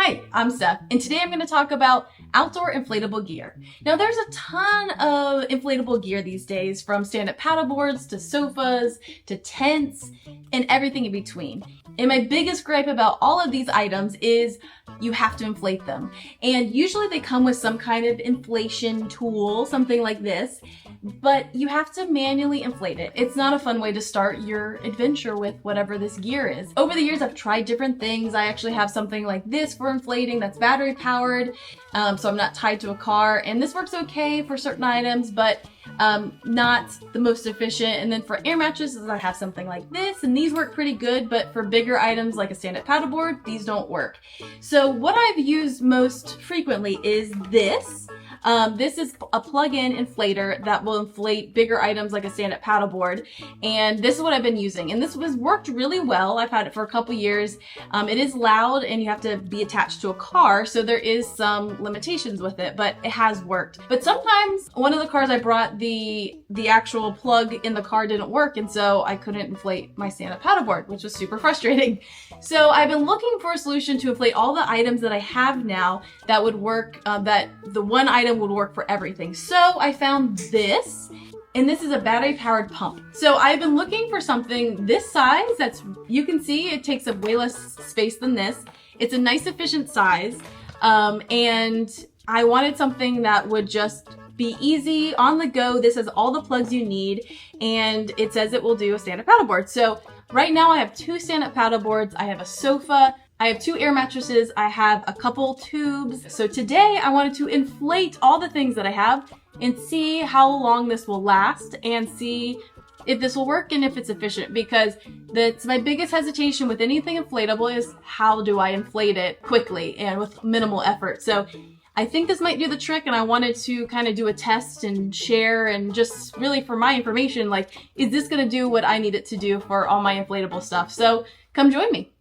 Hi, I'm Steph, and today I'm going to talk about outdoor inflatable gear. Now, there's a ton of inflatable gear these days, from stand-up paddleboards to sofas to tents and everything in between. And my biggest gripe about all of these items is you have to inflate them. And usually they come with some kind of inflation tool, something like this, but you have to manually inflate it. It's not a fun way to start your adventure with whatever this gear is. Over the years, I've tried different things. I actually have something like this for inflating that's battery powered, so I'm not tied to a car. And this works okay for certain items, but not the most efficient. And then for air mattresses, I have something like this, and these work pretty good, but for bigger items like a stand-up paddleboard, these don't work. So what I've used most frequently is this. This is a plug-in inflator that will inflate bigger items like a stand-up paddleboard, and this is what I've been using, and this was worked really well. I've had it for a couple years. It is loud and you have to be attached to a car, so there is some limitations with it, but it has worked. But sometimes one of the cars I brought, the actual plug in the car didn't work, and so I couldn't inflate my stand-up paddleboard, which was super frustrating. So I've been looking for a solution to inflate all the items that I have now that would work, that the one item would work for everything. So I found this, and this is a battery powered pump. So I've been looking for something this size that's, you can see it takes up way less space than this. It's a nice efficient size, and I wanted something that would just be easy on the go. This has all the plugs you need, and it says it will do a stand-up paddleboard. So right now I have 2 stand-up paddleboards, I have a sofa, I have 2 air mattresses, I have a couple tubes. So today I wanted to inflate all the things that I have and see how long this will last and see if this will work and if it's efficient, because that's my biggest hesitation with anything inflatable is how do I inflate it quickly and with minimal effort. So I think this might do the trick, and I wanted to kind of do a test and share, and just really for my information, like, is this gonna do what I need it to do for all my inflatable stuff? So come join me.